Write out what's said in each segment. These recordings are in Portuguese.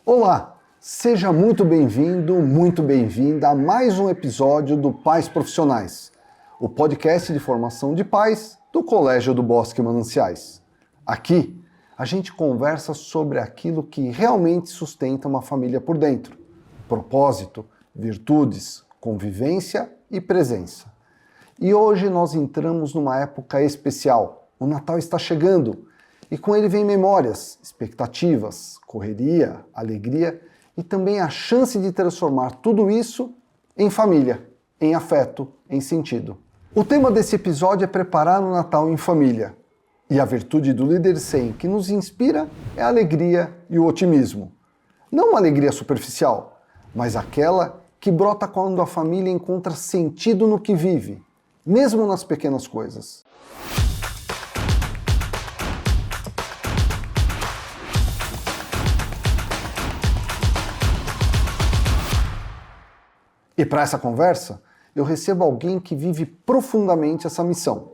Olá, seja muito bem-vindo, muito bem-vinda a mais um episódio do Pais Profissionais, o podcast de formação de pais do Colégio do Bosque Mananciais. Aqui, a gente conversa sobre aquilo que realmente sustenta uma família por dentro: propósito, virtudes, convivência e presença. E hoje nós entramos numa época especial. O Natal está chegando e com ele vem memórias, expectativas, correria, alegria e também a chance de transformar tudo isso em família, em afeto, em sentido. O tema desse episódio é preparar o Natal em família. E a virtude do líder 100 que nos inspira é a alegria e o otimismo. Não uma alegria superficial, mas aquela que brota quando a família encontra sentido no que vive, mesmo nas pequenas coisas. E para essa conversa, eu recebo alguém que vive profundamente essa missão.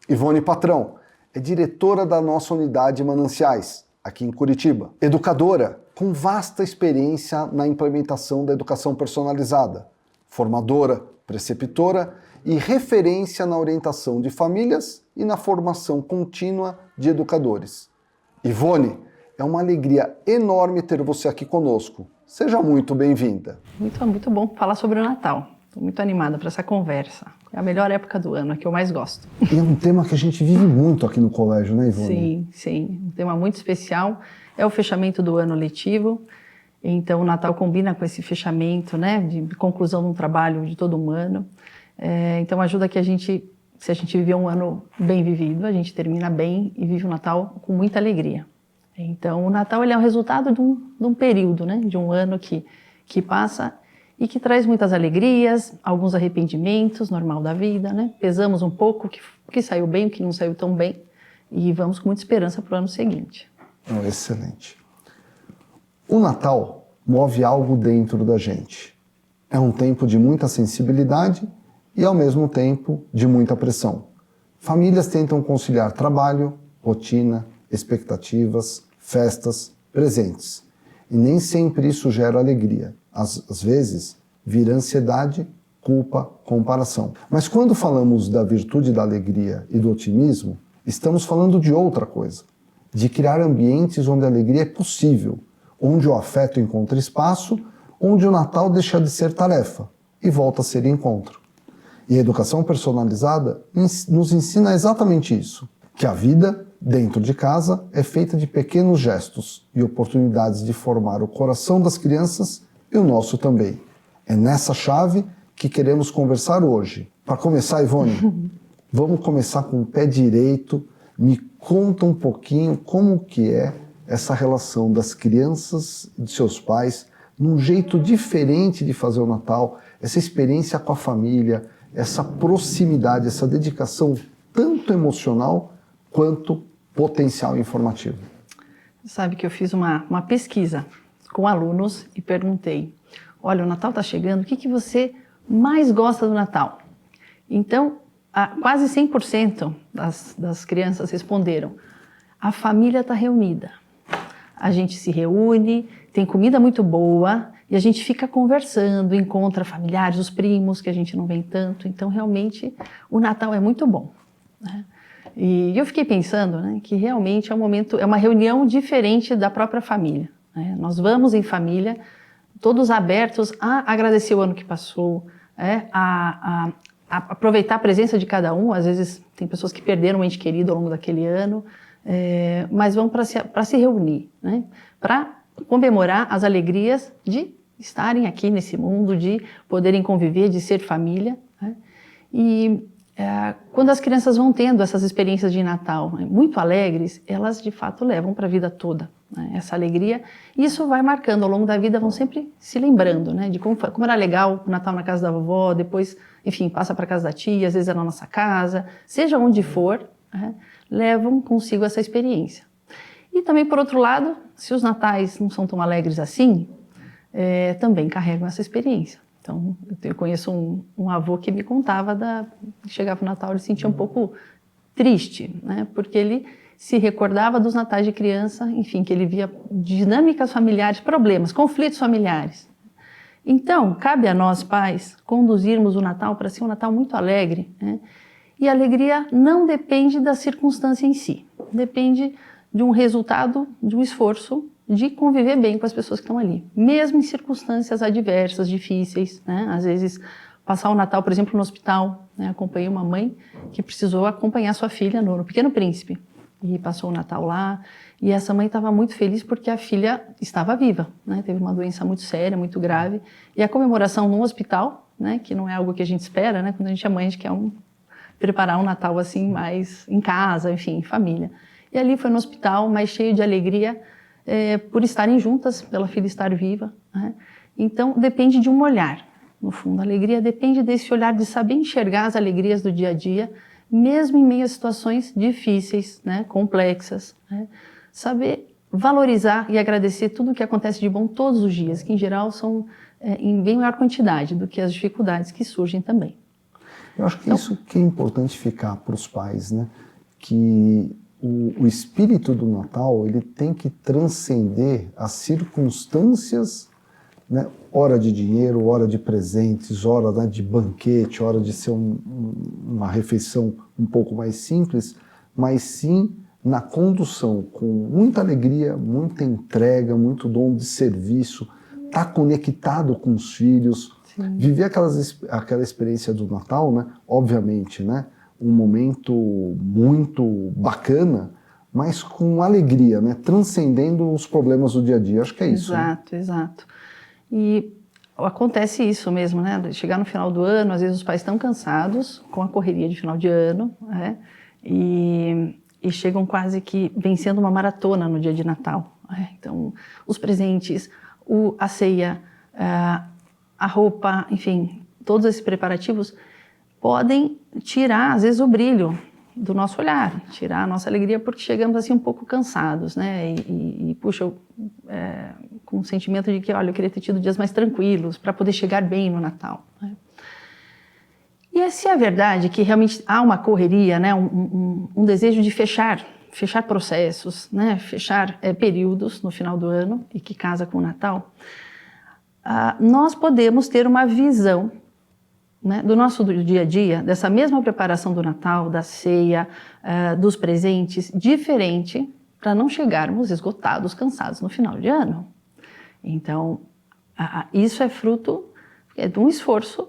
Ivone Patrão é diretora da nossa unidade Mananciais, aqui em Curitiba. Educadora, com vasta experiência na implementação da educação personalizada. Formadora, preceptora e referência na orientação de famílias e na formação contínua de educadores. Ivone, é uma alegria enorme ter você aqui conosco. Seja muito bem-vinda. Muito bom falar sobre o Natal. Estou muito animada para essa conversa. É a melhor época do ano, a que eu mais gosto. E é um tema que a gente vive muito aqui no colégio, né, Ivone? Sim. Um tema muito especial. É o fechamento do ano letivo. Então, o Natal combina com esse fechamento, né, de conclusão de um trabalho de todo um ano. Então, ajuda que se a gente viver um ano bem vivido, a gente termina bem e vive o Natal com muita alegria. Então, o Natal ele é o resultado de um período, né, de um ano que passa e que traz muitas alegrias, alguns arrependimentos, normal da vida, né? Pesamos um pouco o que saiu bem, o que não saiu tão bem e vamos com muita esperança para o ano seguinte. Excelente. O Natal move algo dentro da gente. É um tempo de muita sensibilidade e, ao mesmo tempo, de muita pressão. Famílias tentam conciliar trabalho, rotina, expectativas, festas, presentes. E nem sempre isso gera alegria. Às vezes, vira ansiedade, culpa, comparação. Mas quando falamos da virtude da alegria e do otimismo, estamos falando de outra coisa. De criar ambientes onde a alegria é possível, onde o afeto encontra espaço, onde o Natal deixa de ser tarefa e volta a ser encontro. E a educação personalizada nos ensina exatamente isso, que a vida dentro de casa é feita de pequenos gestos e oportunidades de formar o coração das crianças e o nosso também. É nessa chave que queremos conversar hoje. Para começar, Ivone, vamos começar com o pé direito. Me conta um pouquinho como que é essa relação das crianças e de seus pais num jeito diferente de fazer o Natal, essa experiência com a família, essa proximidade, essa dedicação tanto emocional quanto potencial informativo. Sabe que eu fiz uma pesquisa com alunos e perguntei: olha, o Natal está chegando, o que você mais gosta do Natal? Então, quase 100% das crianças responderam: a família está reunida. A gente se reúne, tem comida muito boa e a gente fica conversando, encontra familiares, os primos que a gente não vê tanto. Então, realmente, o Natal é muito bom, né? E eu fiquei pensando, né, que realmente é uma reunião diferente da própria família, né? Nós vamos em família, todos abertos a agradecer o ano que passou, a aproveitar a presença de cada um. Às vezes tem pessoas que perderam um ente querido ao longo daquele ano, mas vão para se reunir, né, para comemorar as alegrias de estarem aqui nesse mundo, de poderem conviver, de ser família, né? E quando as crianças vão tendo essas experiências de Natal, né, muito alegres, elas de fato levam para a vida toda, né, essa alegria. E isso vai marcando ao longo da vida, vão sempre se lembrando, né, de como era legal o Natal na casa da vovó, depois, enfim, passa para a casa da tia, às vezes é na nossa casa, seja onde for, né, levam consigo essa experiência. E também, por outro lado, se os natais não são tão alegres assim, também carregam essa experiência. Então, eu conheço um avô que me contava chegava no Natal, ele se sentia um pouco triste, né? Porque ele se recordava dos natais de criança, enfim, que ele via dinâmicas familiares, problemas, conflitos familiares. Então, cabe a nós, pais, conduzirmos o Natal para ser um Natal muito alegre, né? E a alegria não depende da circunstância em si, depende de um resultado, de um esforço de conviver bem com as pessoas que estão ali, mesmo em circunstâncias adversas, difíceis, né? Às vezes, passar o Natal, por exemplo, no hospital, né? Acompanhei uma mãe que precisou acompanhar sua filha no Pequeno Príncipe, e passou o Natal lá, e essa mãe estava muito feliz porque a filha estava viva, né? Teve uma doença muito séria, muito grave, e a comemoração no hospital, né? Que não é algo que a gente espera, né? Quando a gente é mãe, a gente quer preparar um Natal assim, mais em casa, enfim, em família. E ali foi no hospital, mas cheio de alegria, por estarem juntas, pela filha estar viva, né? Então, depende de um olhar, no fundo. A alegria depende desse olhar de saber enxergar as alegrias do dia a dia, mesmo em meio a situações difíceis, né, complexas, né? Saber valorizar e agradecer tudo o que acontece de bom todos os dias, que em geral são em bem maior quantidade do que as dificuldades que surgem também. Eu acho que isso que é importante ficar para os pais, né? Que o espírito do Natal, ele tem que transcender as circunstâncias, né? Hora de dinheiro, hora de presentes, hora, né, de banquete, hora de ser uma refeição um pouco mais simples, mas sim na condução, com muita alegria, muita entrega, muito dom de serviço, estar conectado com os filhos, sim. Viver aquela experiência do Natal, né? Obviamente, né? Um momento muito bacana, mas com alegria, né? Transcendendo os problemas do dia a dia. Acho que é isso. Exato, né? Exato. E acontece isso mesmo, né? Chegar no final do ano, às vezes os pais estão cansados com a correria de final de ano, né? E chegam quase que vencendo uma maratona no dia de Natal, né? Então, os presentes, a ceia, a roupa, enfim, todos esses preparativos podem tirar, às vezes, o brilho do nosso olhar, tirar a nossa alegria, porque chegamos assim um pouco cansados, né? Puxa, com o sentimento de que, olha, eu queria ter tido dias mais tranquilos para poder chegar bem no Natal, né? E se é verdade que realmente há uma correria, né? Um desejo de fechar processos, né? Fechar períodos no final do ano e que casa com o Natal, nós podemos ter uma visão, né, do nosso dia a dia, dessa mesma preparação do Natal, da ceia, dos presentes, diferente, para não chegarmos esgotados, cansados no final de ano. Então, isso é fruto de um esforço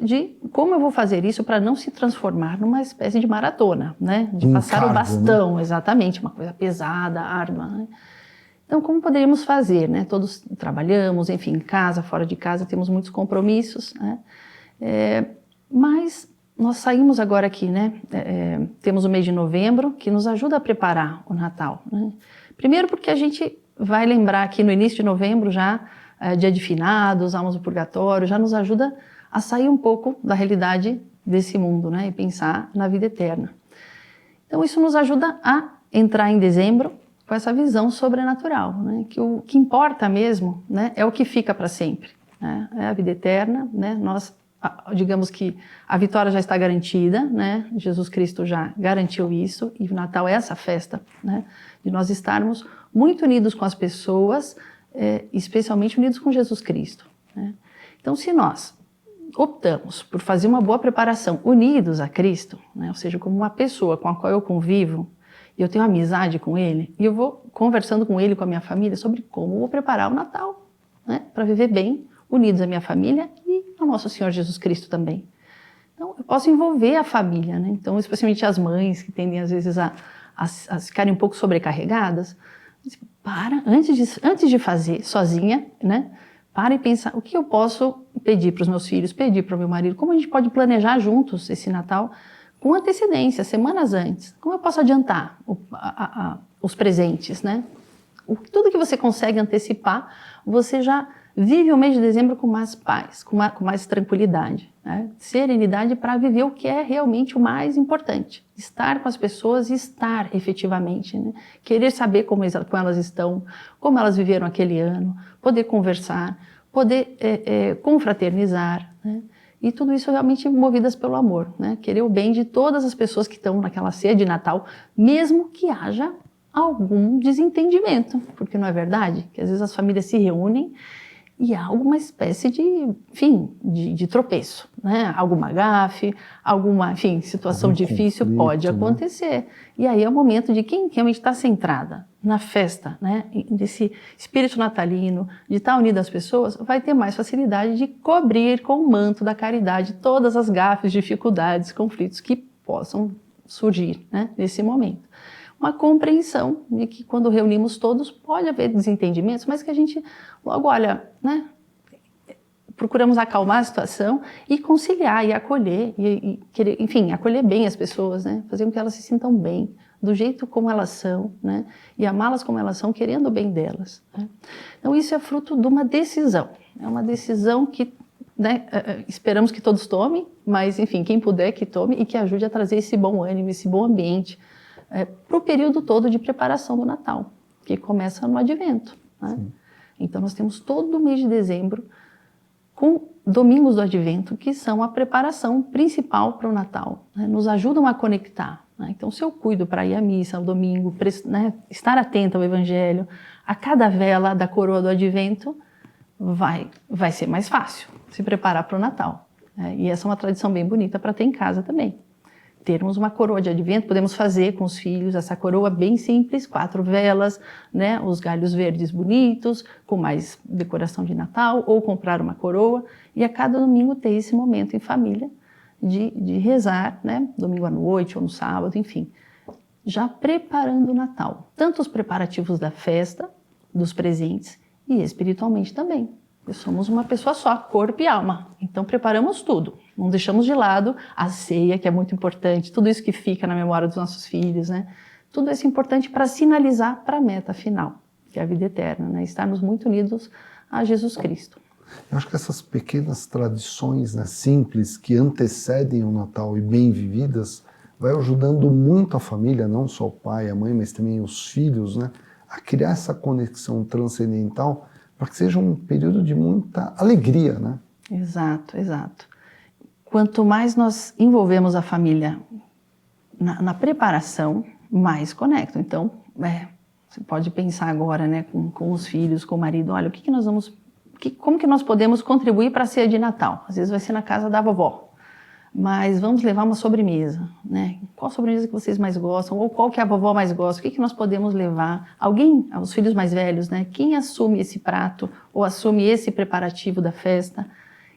de como eu vou fazer isso para não se transformar numa espécie de maratona, né? De passar o bastão, né? Exatamente, uma coisa pesada, árdua, né? Então, como poderíamos fazer, né? Todos trabalhamos, enfim, em casa, fora de casa, temos muitos compromissos, né? Mas nós saímos agora aqui, né? Temos o mês de novembro, que nos ajuda a preparar o Natal, né? Primeiro porque a gente vai lembrar que no início de novembro já, dia de finados, almas do purgatório, já nos ajuda a sair um pouco da realidade desse mundo, né? E pensar na vida eterna. Então, isso nos ajuda a entrar em dezembro com essa visão sobrenatural, né? Que o que importa mesmo, né, é o que fica para sempre, né? É a vida eterna, né? Nós, digamos que a vitória já está garantida, né? Jesus Cristo já garantiu isso, e o Natal é essa festa, né? De nós estarmos muito unidos com as pessoas, especialmente unidos com Jesus Cristo, né? Então, se nós optamos por fazer uma boa preparação unidos a Cristo, né? Ou seja, como uma pessoa com a qual eu convivo, e eu tenho amizade com ele, e eu vou conversando com ele, com a minha família, sobre como eu vou preparar o Natal, né? Para viver bem, unidos à minha família e ao nosso Senhor Jesus Cristo também. Então, eu posso envolver a família, né? Então, especialmente as mães, que tendem às vezes a ficarem um pouco sobrecarregadas, antes de fazer sozinha, né? Para e pensa, o que eu posso pedir para os meus filhos, pedir para o meu marido, como a gente pode planejar juntos esse Natal com antecedência, semanas antes. Como eu posso adiantar os presentes, né? Tudo que você consegue antecipar, você já vive o mês de dezembro com mais paz, com mais tranquilidade, né? Serenidade para viver o que é realmente o mais importante. Estar com as pessoas e estar efetivamente, né? Querer saber como elas estão, como elas viveram aquele ano, poder conversar, poder confraternizar, né? E tudo isso realmente movidas pelo amor, né? Querer o bem de todas as pessoas que estão naquela ceia de Natal, mesmo que haja algum desentendimento, porque não é verdade? Que às vezes as famílias se reúnem e há alguma espécie de, enfim, de tropeço, né? Alguma gafe, alguma, enfim, situação Algum difícil conflito, pode né? acontecer. E aí é o momento de quem realmente está centrada na festa, né? Desse espírito natalino, de estar unido às pessoas, vai ter mais facilidade de cobrir com o manto da caridade todas as gafes, dificuldades, conflitos que possam surgir, né? Nesse momento. Uma compreensão de que quando reunimos todos pode haver desentendimentos, mas que a gente logo olha, né? Procuramos acalmar a situação e conciliar e acolher e querer, enfim, acolher bem as pessoas, né? Fazer com que elas se sintam bem, do jeito como elas são, né? E amá-las como elas são, querendo o bem delas, né? Então isso é fruto de uma decisão, é uma decisão que, né, esperamos que todos tomem, mas enfim, quem puder que tome e que ajude a trazer esse bom ânimo, esse bom ambiente para o período todo de preparação do Natal, que começa no Advento, né? Então nós temos todo o mês de dezembro com domingos do Advento, que são a preparação principal para o Natal, né? Nos ajudam a conectar, né? Então se eu cuido para ir à missa no domingo, né, estar atento ao Evangelho, a cada vela da coroa do Advento, vai ser mais fácil se preparar para o Natal, né? E essa é uma tradição bem bonita para ter em casa também. Termos uma coroa de Advento, podemos fazer com os filhos essa coroa bem simples, 4 velas, né, os galhos verdes bonitos, com mais decoração de Natal, ou comprar uma coroa, e a cada domingo ter esse momento em família de rezar, né, domingo à noite ou no sábado, enfim, já preparando o Natal. Tanto os preparativos da festa, dos presentes, e espiritualmente também. Somos uma pessoa só, corpo e alma, então preparamos tudo. Não deixamos de lado a ceia, que é muito importante, tudo isso que fica na memória dos nossos filhos, né? Tudo isso é importante para sinalizar para a meta final, que é a vida eterna, né? Estarmos muito unidos a Jesus Cristo. Eu acho que essas pequenas tradições, né, simples, que antecedem o Natal e bem vividas, vai ajudando muito a família, não só o pai, a mãe, mas também os filhos, né, a criar essa conexão transcendental para que seja um período de muita alegria, né? Exato, exato. Quanto mais nós envolvemos a família na preparação, mais conectam. Então, você pode pensar agora, né, com os filhos, com o marido, olha, como que nós podemos contribuir para a ceia de Natal? Às vezes vai ser na casa da vovó, mas vamos levar uma sobremesa, né? Qual sobremesa que vocês mais gostam? Ou qual que a vovó mais gosta? O que nós podemos levar? Alguém, os filhos mais velhos, né? Quem assume esse prato ou assume esse preparativo da festa?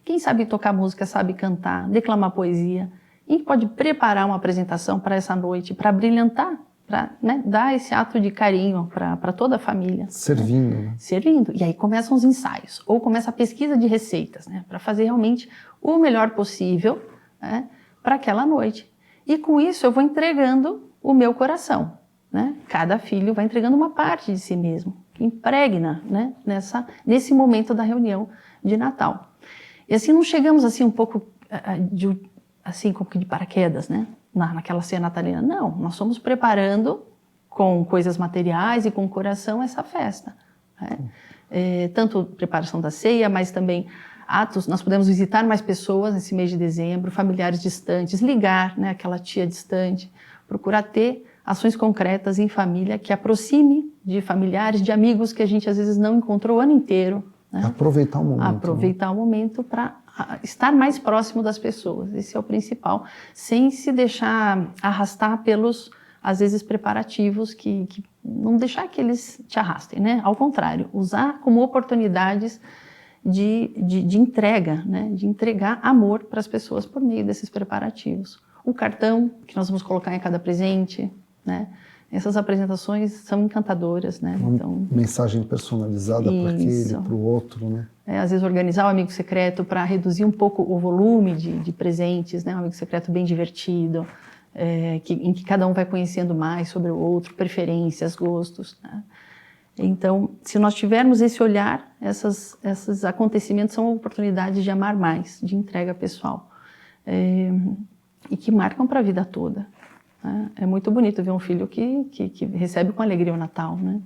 Quem sabe tocar música, sabe cantar, declamar poesia? Quem pode preparar uma apresentação para essa noite, para brilhantar, para, né, dar esse ato de carinho para toda a família? Servindo, né? Servindo. E aí começam os ensaios, ou começa a pesquisa de receitas, né? Para fazer realmente o melhor possível, né, para aquela noite. E com isso eu vou entregando o meu coração, né? Cada filho vai entregando uma parte de si mesmo, que impregna, né, nesse momento da reunião de Natal. E assim não chegamos assim um pouco assim como que de paraquedas, né, naquela ceia natalina. Não, nós estamos preparando com coisas materiais e com o coração essa festa, né? Tanto preparação da ceia, mas também atos, nós podemos visitar mais pessoas nesse mês de dezembro, familiares distantes, ligar, né, aquela tia distante, procurar ter ações concretas em família que aproxime de familiares, de amigos que a gente às vezes não encontrou o ano inteiro, né? Aproveitar o momento. Aproveitar, né, o momento para estar mais próximo das pessoas, esse é o principal, sem se deixar arrastar pelos, às vezes, preparativos que não deixar que eles te arrastem, né? Ao contrário, usar como oportunidades de entrega, né? De entregar amor para as pessoas por meio desses preparativos. O cartão que nós vamos colocar em cada presente, né? Essas apresentações são encantadoras, né? Uma mensagem personalizada para aquele, para o outro, né? Às vezes organizar o amigo secreto para reduzir um pouco o volume de presentes, né? Um amigo secreto bem divertido, em que cada um vai conhecendo mais sobre o outro, preferências, gostos, né? Então, se nós tivermos esse olhar, esses acontecimentos são oportunidades de amar mais, de entrega pessoal, e que marcam para a vida toda, né? É muito bonito ver um filho que recebe com alegria o Natal, né?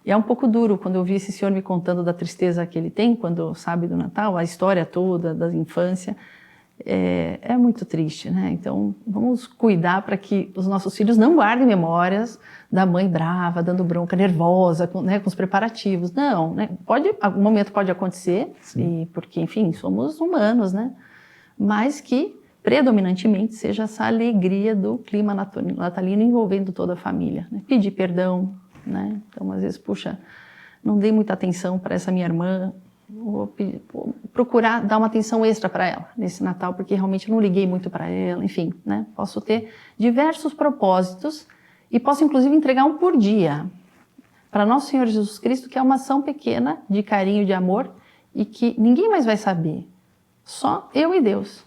E é um pouco duro quando eu vi esse senhor me contando da tristeza que ele tem quando sabe do Natal, a história toda da infância, é muito triste, né? Então, vamos cuidar para que os nossos filhos não guardem memórias da mãe brava, dando bronca, nervosa, com os preparativos. Não, né? Algum momento pode acontecer, porque, enfim, somos humanos, né? Mas que, predominantemente, seja essa alegria do clima natalino envolvendo toda a família. Né? Pedir perdão, né? Então, às vezes, puxa, não dei muita atenção para essa minha irmã, vou procurar dar uma atenção extra para ela nesse Natal, porque realmente não liguei muito para ela, enfim, né? Posso ter diversos propósitos e posso inclusive entregar um por dia para Nosso Senhor Jesus Cristo, que é uma ação pequena de carinho, de amor e que ninguém mais vai saber, só eu e Deus.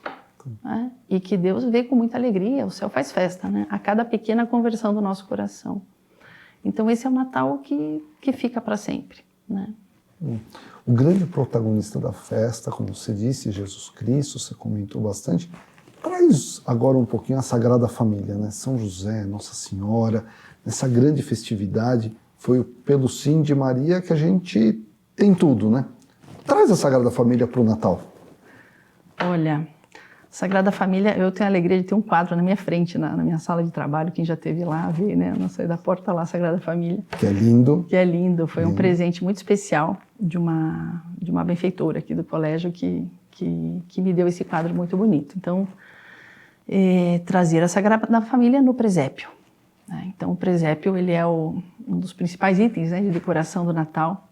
Né? E que Deus vê com muita alegria, o céu faz festa, né? A cada pequena conversão do nosso coração. Então esse é o Natal que fica para sempre, né? O grande protagonista da festa, como você disse, Jesus Cristo, você comentou bastante. Traz agora um pouquinho a Sagrada Família, né? São José, Nossa Senhora, nessa grande festividade, foi pelo sim de Maria que a gente tem tudo, né? Traz a Sagrada Família para o Natal. Olha, Sagrada Família, eu tenho a alegria de ter um quadro na minha frente, na minha sala de trabalho, quem já esteve lá, vê, né? Não sei, da porta lá, Sagrada Família. Que é lindo. Que é lindo, foi um presente muito especial de uma benfeitora aqui do colégio que me deu esse quadro muito bonito. Então, trazer a Sagrada Família no presépio. Né? Então, o presépio, ele é um dos principais itens, né, de decoração do Natal.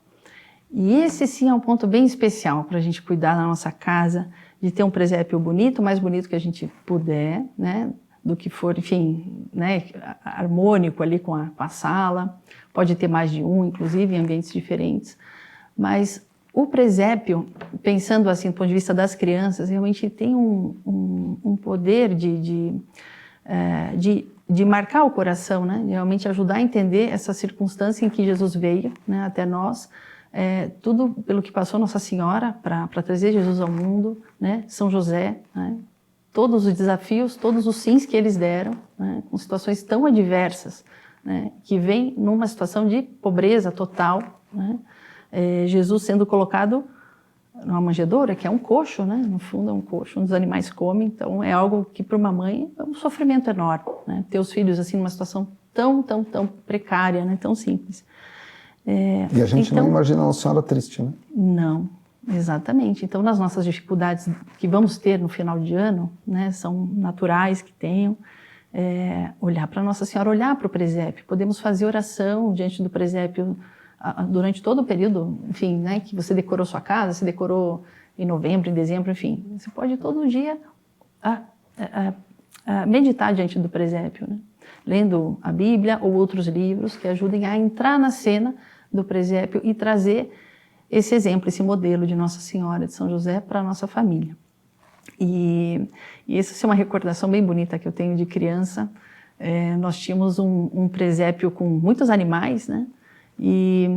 E esse sim é um ponto bem especial para a gente cuidar da nossa casa, de ter um presépio bonito, o mais bonito que a gente puder, né? Do que for, enfim, né? Harmônico ali com a sala. Pode ter mais de um, inclusive, em ambientes diferentes. Mas o presépio, pensando assim do ponto de vista das crianças, realmente tem um poder de marcar o coração, né? De realmente ajudar a entender essa circunstância em que Jesus veio, né, até nós. Tudo pelo que passou Nossa Senhora para trazer Jesus ao mundo, né? São José, né? Todos os desafios, todos os sims que eles deram, né? Com situações tão adversas, né? Que vem numa situação de pobreza total, né? Jesus sendo colocado numa manjedoura, que é um coxo, né? No fundo é um coxo, onde os animais comem, então é algo que para uma mãe é um sofrimento enorme, né? Ter os filhos assim numa situação tão precária, né? Tão simples. E a gente não imagina Nossa Senhora triste, né? Não, exatamente. Então, nas nossas dificuldades que vamos ter no final de ano, né, são naturais que tenham, olhar para Nossa Senhora, olhar para o presépio. Podemos fazer oração diante do presépio durante todo o período, enfim, né, que você decorou sua casa, você decorou em novembro, em dezembro, enfim. Você pode todo dia meditar diante do presépio, né? Lendo a Bíblia ou outros livros que ajudem a entrar na cena do presépio e trazer esse exemplo, esse modelo de Nossa Senhora de São José para a nossa família. E essa é uma recordação bem bonita que eu tenho de criança. Nós tínhamos um presépio com muitos animais, né? E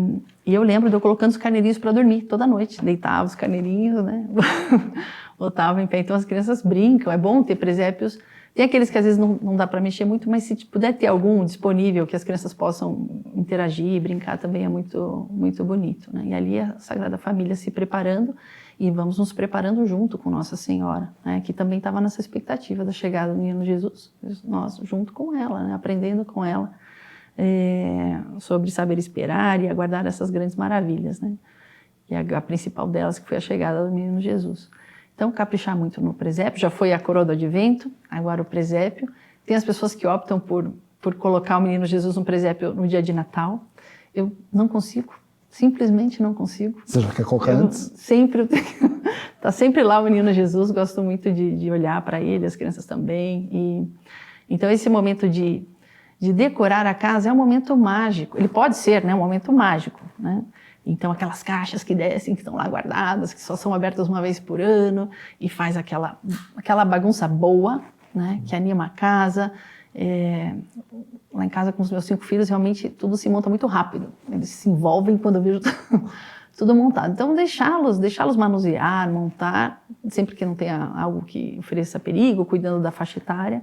eu lembro de eu colocando os carneirinhos para dormir toda noite. Deitava os carneirinhos, né? Botava em pé. Então as crianças brincam. É bom ter presépios. Tem aqueles que às vezes não dá para mexer muito, mas se puder ter algum disponível que as crianças possam interagir, brincar, também é muito bonito, né? E ali a Sagrada Família se preparando e vamos nos preparando junto com Nossa Senhora, né? Que também estava nessa expectativa da chegada do menino Jesus, nós junto com ela, né? Aprendendo com ela sobre saber esperar e aguardar essas grandes maravilhas, né? E a principal delas que foi a chegada do menino Jesus. Então, caprichar muito no presépio, já foi a coroa do advento, agora o presépio. Tem as pessoas que optam por colocar o menino Jesus no presépio no dia de Natal. Eu não consigo, simplesmente não consigo. Você já quer colocar antes? Sempre, tá sempre lá o menino Jesus, gosto muito de olhar para ele, as crianças também. Então, esse momento de decorar a casa é um momento mágico. Ele pode ser, né, um momento mágico, né? Então, aquelas caixas que descem, que estão lá guardadas, que só são abertas uma vez por ano, e faz aquela bagunça boa, né, que anima a casa. Lá em casa, com os meus 5 filhos, realmente tudo se monta muito rápido. Eles se envolvem quando eu vejo tudo montado. Então, deixá-los manusear, montar, sempre que não tenha algo que ofereça perigo, cuidando da faixa etária.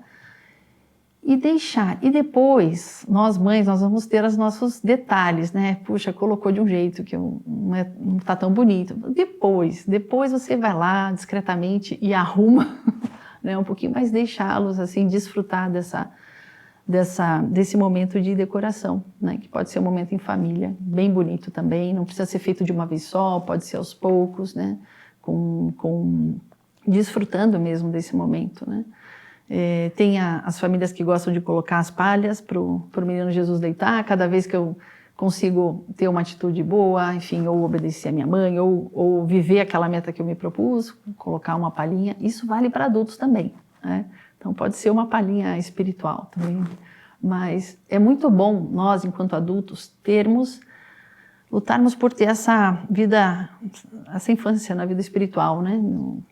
E deixar. E depois, nós mães, nós vamos ter os nossos detalhes, né? Puxa, colocou de um jeito que não está tão bonito. Depois você vai lá discretamente e arruma né? Um pouquinho, mas deixá-los assim desfrutar desse momento de decoração, né? Que pode ser um momento em família, bem bonito também, não precisa ser feito de uma vez só, pode ser aos poucos, né? Desfrutando mesmo desse momento, né? Tem as famílias que gostam de colocar as palhas para o menino Jesus deitar, cada vez que eu consigo ter uma atitude boa, enfim, ou obedecer a minha mãe, ou viver aquela meta que eu me propus, colocar uma palhinha, isso vale para adultos também, né? Então pode ser uma palhinha espiritual também, mas é muito bom nós, enquanto adultos, lutarmos por ter essa vida, essa infância na vida espiritual, né?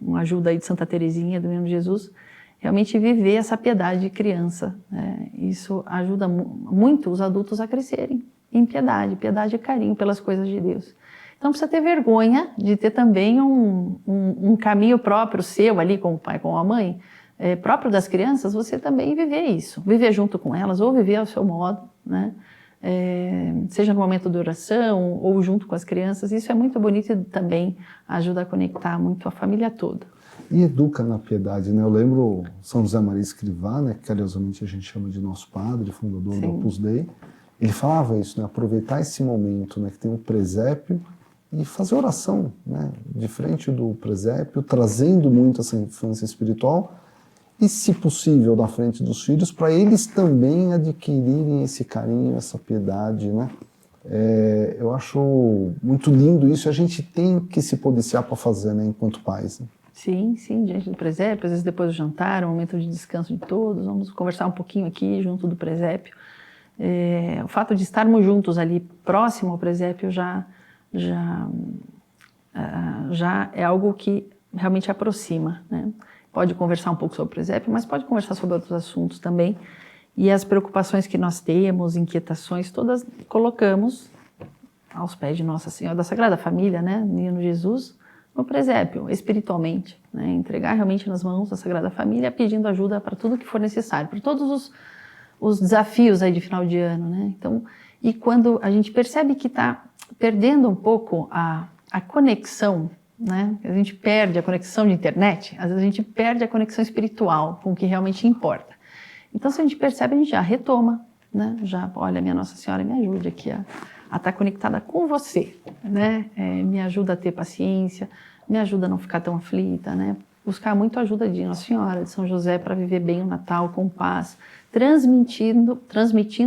Uma ajuda aí de Santa Teresinha, do Menino Jesus, realmente viver essa piedade de criança, né? Isso ajuda muito os adultos a crescerem em piedade e carinho pelas coisas de Deus. Então não precisa ter vergonha de ter também um caminho próprio seu ali com o pai, com a mãe, próprio das crianças, você também viver isso, viver junto com elas ou viver ao seu modo, né? Seja no momento de oração ou junto com as crianças, isso é muito bonito e também ajuda a conectar muito a família toda. E educa na piedade, né? Eu lembro São José Maria Escrivá, né? Que carinhosamente a gente chama de nosso padre, fundador do Opus Dei. Ele falava isso, né? Aproveitar esse momento, né? Que tem um presépio e fazer oração, né? De frente do presépio, trazendo muito essa infância espiritual e, se possível, na frente dos filhos, para eles também adquirirem esse carinho, essa piedade, né? Eu acho muito lindo isso, a gente tem que se policiar para fazer, né? Enquanto pais, né? Sim, diante do presépio, às vezes depois do jantar, um momento de descanso de todos, vamos conversar um pouquinho aqui junto do presépio. O fato de estarmos juntos ali, próximo ao presépio, já é algo que realmente aproxima, né? Pode conversar um pouco sobre o presépio, mas pode conversar sobre outros assuntos também. E as preocupações que nós temos, inquietações, todas colocamos aos pés de Nossa Senhora da Sagrada Família, né? Menino Jesus, no presépio, espiritualmente, né? Entregar realmente nas mãos da Sagrada Família, pedindo ajuda para tudo que for necessário, para todos os desafios aí de final de ano, né? Então, e quando a gente percebe que está perdendo um pouco a conexão, né? A gente perde a conexão de internet, às vezes a gente perde a conexão espiritual com o que realmente importa. Então, se a gente percebe, a gente já retoma, né? Já, olha, minha Nossa Senhora, me ajude aqui a estar conectada com você, né? Me ajuda a ter paciência, me ajuda a não ficar tão aflita, né? Buscar muito a ajuda de Nossa Senhora, de São José, para viver bem o Natal com paz, transmitindo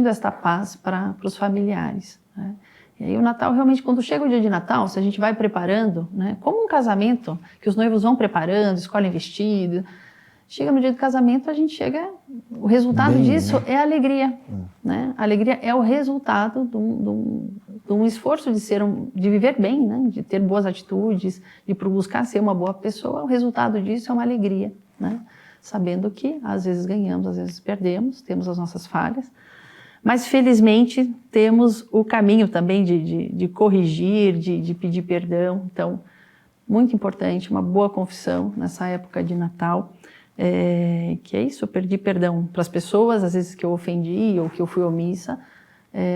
esta paz para os familiares, né? E aí o Natal, realmente, quando chega o dia de Natal, se a gente vai preparando, né? Como um casamento, que os noivos vão preparando, escolhem vestido, chega no dia do casamento, o resultado disso é a alegria, né? A alegria é o resultado de um esforço de viver bem, né? De ter boas atitudes, de buscar ser uma boa pessoa. O resultado disso é uma alegria, né? Sabendo que às vezes ganhamos, às vezes perdemos, temos as nossas falhas, mas felizmente temos o caminho também de corrigir, de pedir perdão. Então, muito importante, uma boa confissão nessa época de Natal. Que é isso, eu pedi perdão para as pessoas, às vezes que eu ofendi ou que eu fui omissa,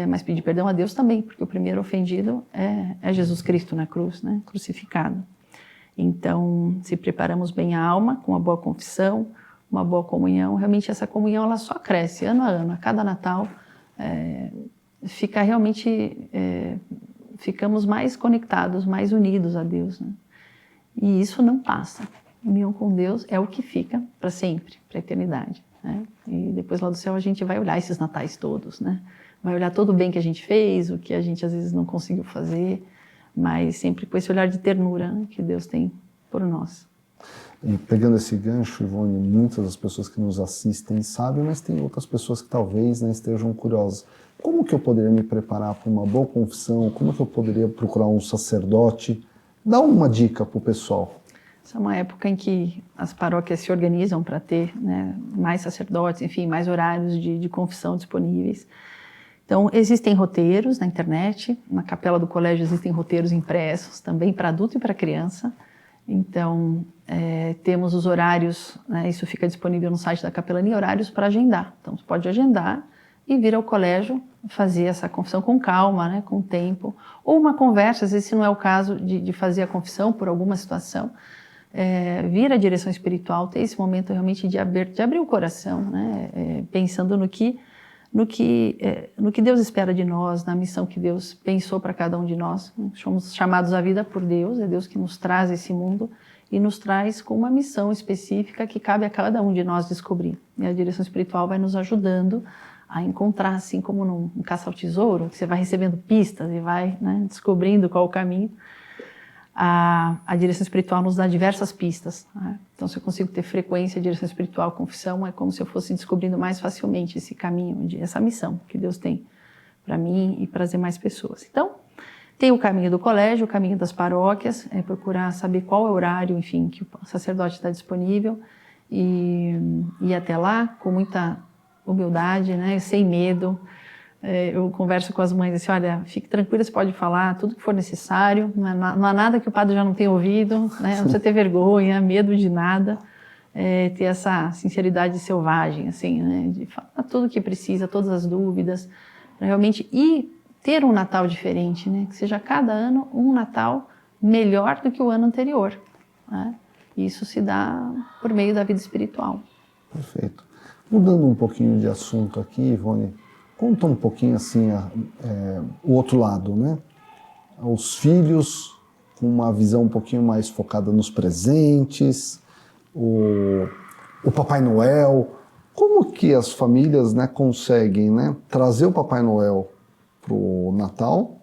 mas pedir perdão a Deus também, porque o primeiro ofendido é Jesus Cristo na cruz, né, crucificado. Então, se preparamos bem a alma com uma boa confissão, uma boa comunhão, realmente essa comunhão ela só cresce ano a ano, a cada Natal, ficamos mais conectados, mais unidos a Deus, né? E isso não passa. União com Deus é o que fica para sempre, para a eternidade, né? E depois lá do céu a gente vai olhar esses natais todos, né? Vai olhar todo o bem que a gente fez, o que a gente às vezes não conseguiu fazer, mas sempre com esse olhar de ternura, né, que Deus tem por nós. E pegando esse gancho, Ivone, muitas das pessoas que nos assistem sabem, mas tem outras pessoas que talvez, né, estejam curiosas. Como que eu poderia me preparar para uma boa confissão? Como que eu poderia procurar um sacerdote? Dá uma dica para o pessoal. Essa é uma época em que as paróquias se organizam para ter, né, mais sacerdotes, enfim, mais horários de confissão disponíveis. Então, existem roteiros na internet, na capela do colégio existem roteiros impressos, também para adulto e para criança. Então, temos os horários, né, isso fica disponível no site da capelania, horários para agendar. Então, você pode agendar e vir ao colégio fazer essa confissão com calma, né, com tempo. Ou uma conversa, às vezes se não é o caso de fazer a confissão por alguma situação, vir à direção espiritual, ter esse momento realmente de abrir o coração, né? Pensando no que Deus espera de nós, na missão que Deus pensou para cada um de nós. Somos chamados à vida por Deus, é Deus que nos traz esse mundo e nos traz com uma missão específica que cabe a cada um de nós descobrir. E a direção espiritual vai nos ajudando a encontrar, assim como num caça ao tesouro, que você vai recebendo pistas e vai, né, descobrindo qual o caminho. A direção espiritual nos dá diversas pistas, né? Então, se eu consigo ter frequência, direção espiritual, confissão, é como se eu fosse descobrindo mais facilmente esse caminho, essa missão que Deus tem para mim e para as demais pessoas. Então, tem o caminho do colégio, o caminho das paróquias, procurar saber qual é o horário, enfim, que o sacerdote está disponível e ir até lá com muita humildade, né, sem medo. Eu converso com as mães assim, olha, fique tranquila, você pode falar tudo que for necessário, não há nada que o padre já não tenha ouvido, né? Não precisa ter vergonha, medo de nada, ter essa sinceridade selvagem, assim, né? De falar tudo o que precisa, todas as dúvidas, para realmente ter um Natal diferente, né? Que seja cada ano um Natal melhor do que o ano anterior, né? Isso se dá por meio da vida espiritual. Perfeito. Mudando um pouquinho de assunto aqui, Ivone, conta um pouquinho assim o outro lado, né? Os filhos com uma visão um pouquinho mais focada nos presentes, o Papai Noel. Como que as famílias, né, conseguem, né, trazer o Papai Noel para o Natal,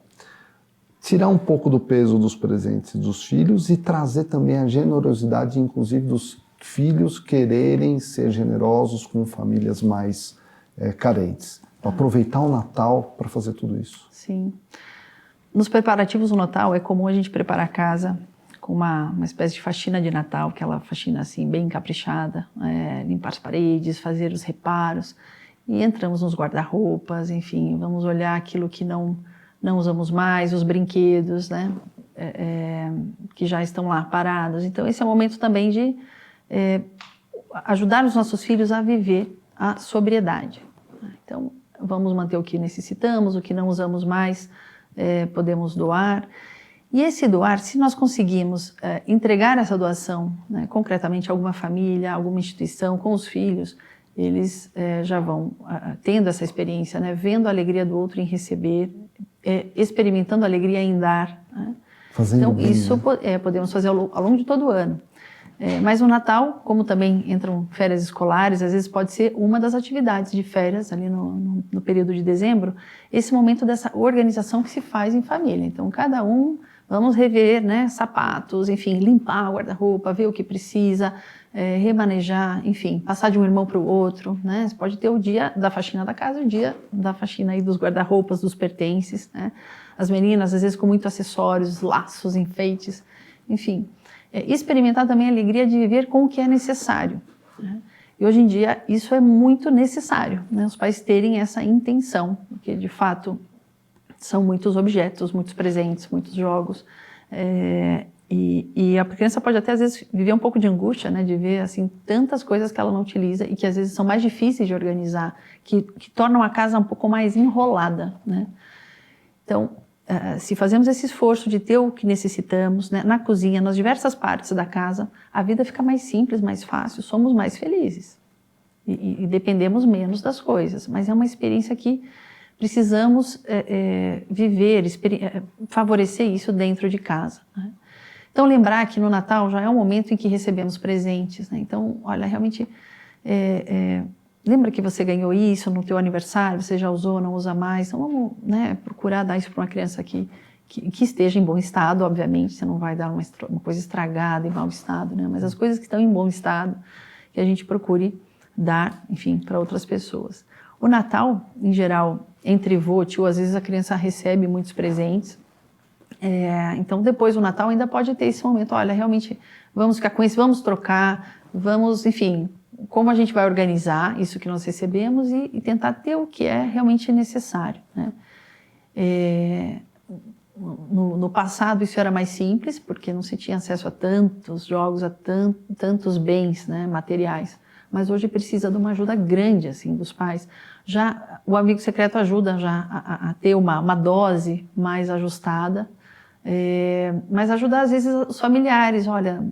tirar um pouco do peso dos presentes dos filhos e trazer também a generosidade, inclusive, dos filhos quererem ser generosos com famílias mais carentes? Aproveitar o Natal para fazer tudo isso. Sim. Nos preparativos do Natal é comum a gente preparar a casa com uma espécie de faxina de Natal, aquela faxina assim bem caprichada, limpar as paredes, fazer os reparos e entramos nos guarda-roupas, enfim, vamos olhar aquilo que não usamos mais, os brinquedos, né, que já estão lá parados. Então esse é o momento também de ajudar os nossos filhos a viver a sobriedade. Então vamos manter o que necessitamos, o que não usamos mais, podemos doar. E esse doar, se nós conseguimos entregar essa doação, né, concretamente a alguma família, alguma instituição, com os filhos, eles já vão tendo essa experiência, né, vendo a alegria do outro em receber, experimentando a alegria em dar. Né? Então bem, isso, né? Podemos fazer ao longo de todo o ano. Mas o Natal, como também entram férias escolares, às vezes pode ser uma das atividades de férias, ali no período de dezembro, esse momento dessa organização que se faz em família. Então, cada um, vamos rever, né, sapatos, enfim, limpar o guarda-roupa, ver o que precisa, remanejar, enfim, passar de um irmão para o outro, né? Você pode ter o dia da faxina da casa, o dia da faxina aí dos guarda-roupas, dos pertences, né? As meninas, às vezes, com muitos acessórios, laços, enfeites, enfim. Experimentar também a alegria de viver com o que é necessário, né? E hoje em dia isso é muito necessário, né? Os pais terem essa intenção, porque de fato são muitos objetos, muitos presentes, muitos jogos, e a criança pode até às vezes viver um pouco de angústia, né? De ver assim tantas coisas que ela não utiliza e que às vezes são mais difíceis de organizar, que tornam a casa um pouco mais enrolada, né? Então, se fazemos esse esforço de ter o que necessitamos, né, na cozinha, nas diversas partes da casa, a vida fica mais simples, mais fácil, somos mais felizes e dependemos menos das coisas. Mas é uma experiência que precisamos viver, favorecer isso dentro de casa, né? Então, lembrar que no Natal já é um momento em que recebemos presentes, né? Então, olha, realmente... lembra que você ganhou isso no teu aniversário, você já usou, não usa mais, então vamos, né, procurar dar isso para uma criança que esteja em bom estado, obviamente, você não vai dar uma coisa estragada, em mau estado, né, mas as coisas que estão em bom estado, que a gente procure dar, enfim, para outras pessoas. O Natal, em geral, entre vô e tio, às vezes a criança recebe muitos presentes, então depois do Natal ainda pode ter esse momento, olha, realmente, vamos ficar com isso, vamos trocar, vamos, enfim... Como a gente vai organizar isso que nós recebemos e tentar ter o que é realmente necessário, né? No passado isso era mais simples, porque não se tinha acesso a tantos jogos, a tantos bens, né, materiais. Mas hoje precisa de uma ajuda grande assim, dos pais. Já o amigo secreto ajuda já a ter uma dose mais ajustada, Mas ajudar, às vezes, os familiares, olha,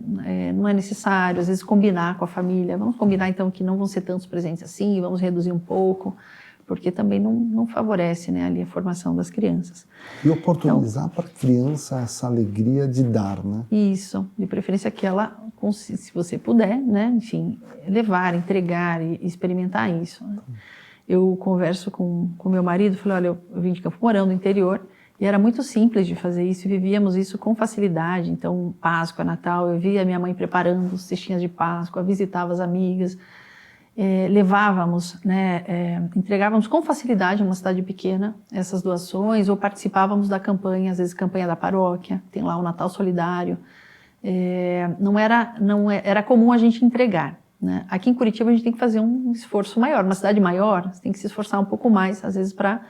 não é necessário, às vezes combinar com a família, vamos combinar então que não vão ser tantos presentes assim, vamos reduzir um pouco, porque também não favorece, né, ali a formação das crianças. E oportunizar para a criança essa alegria de dar, né? Isso, de preferência que ela, se você puder, né, enfim, levar, entregar e experimentar isso, né? Eu converso com meu marido, falei, olha, eu vim de Campo Mourão, do interior, e era muito simples de fazer isso, e vivíamos isso com facilidade. Então, Páscoa, Natal, eu via minha mãe preparando os cestinhas de Páscoa, visitava as amigas, levávamos, né, entregávamos com facilidade numa cidade pequena essas doações, ou participávamos da campanha, às vezes campanha da paróquia, tem lá o Natal Solidário. Era comum a gente entregar, né? Aqui em Curitiba a gente tem que fazer um esforço maior, uma cidade maior, você tem que se esforçar um pouco mais, às vezes, para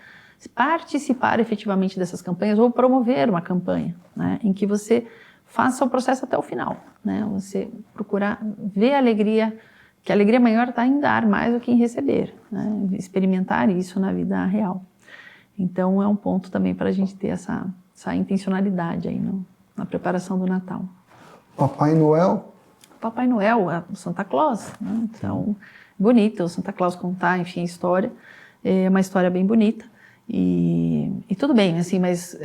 participar efetivamente dessas campanhas ou promover uma campanha, né, em que você faça o processo até o final, né? Você procurar ver a alegria, que a alegria maior está em dar mais do que em receber, né? Experimentar isso na vida real. Então é um ponto também para a gente ter essa intencionalidade aí na preparação do Natal. Papai Noel? Papai Noel, o Santa Claus, né? Então, bonito o Santa Claus contar, enfim, a história. É uma história bem bonita. E tudo bem, assim, mas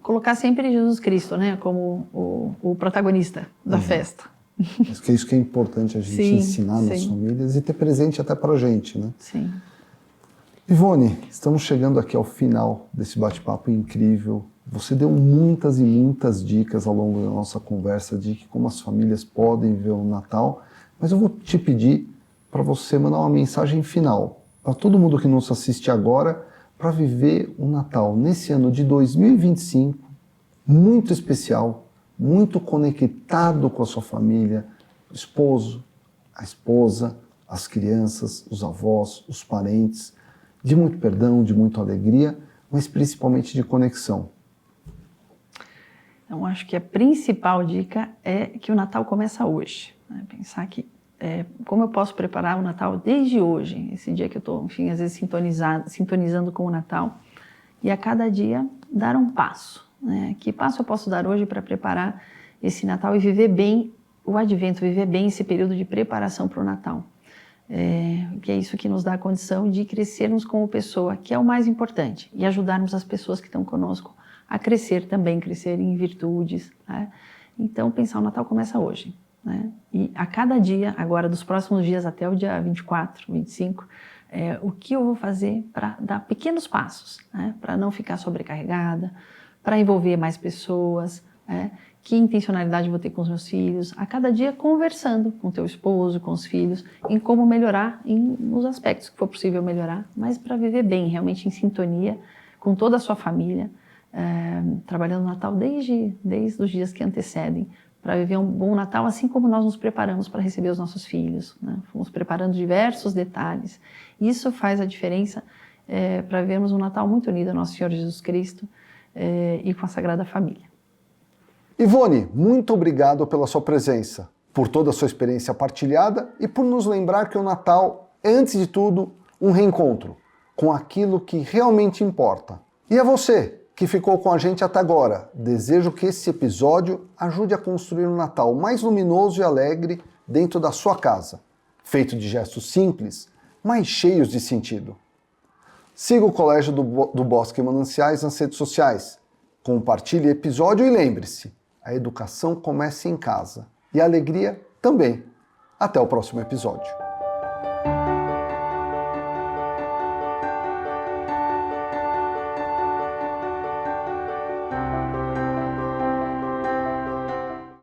colocar sempre Jesus Cristo, né, como o protagonista da festa. Acho que é isso que é importante a gente ensinar nas famílias e ter presente até para a gente, né? Sim. Ivone, estamos chegando aqui ao final desse bate-papo incrível. Você deu muitas e muitas dicas ao longo da nossa conversa de como as famílias podem ver o Natal, mas eu vou te pedir para você mandar uma mensagem final para todo mundo que nos assiste agora, para viver o Natal nesse ano de 2025, muito especial, muito conectado com a sua família, o esposo, a esposa, as crianças, os avós, os parentes, de muito perdão, de muita alegria, mas principalmente de conexão. Então, acho que a principal dica é que o Natal começa hoje, né? Pensar que como eu posso preparar o Natal desde hoje, esse dia que eu estou, enfim, às vezes sintonizando com o Natal, e a cada dia dar um passo, né? Que passo eu posso dar hoje para preparar esse Natal e viver bem o Advento, viver bem esse período de preparação para o Natal? Que é isso que nos dá a condição de crescermos como pessoa, que é o mais importante, e ajudarmos as pessoas que estão conosco a crescer também, crescer em virtudes, né? Então, pensar o Natal começa hoje, né? E a cada dia, agora dos próximos dias até o dia 24, 25, o que eu vou fazer para dar pequenos passos, né? Para não ficar sobrecarregada, para envolver mais pessoas, né? Que intencionalidade eu vou ter com os meus filhos, a cada dia conversando com o teu esposo, com os filhos, em como melhorar nos aspectos que for possível melhorar, mas para viver bem, realmente em sintonia com toda a sua família, trabalhando o Natal desde os dias que antecedem, para viver um bom Natal, assim como nós nos preparamos para receber os nossos filhos, né? Fomos preparando diversos detalhes. Isso faz a diferença para vivermos um Natal muito unido ao nosso Senhor Jesus Cristo e com a Sagrada Família. Ivone, muito obrigado pela sua presença, por toda a sua experiência partilhada e por nos lembrar que o Natal é, antes de tudo, um reencontro com aquilo que realmente importa. E a você que ficou com a gente até agora, desejo que esse episódio ajude a construir um Natal mais luminoso e alegre dentro da sua casa, feito de gestos simples, mas cheios de sentido. Siga o Colégio do Bosque e Mananciais nas redes sociais, compartilhe o episódio e lembre-se, a educação começa em casa e a alegria também. Até o próximo episódio.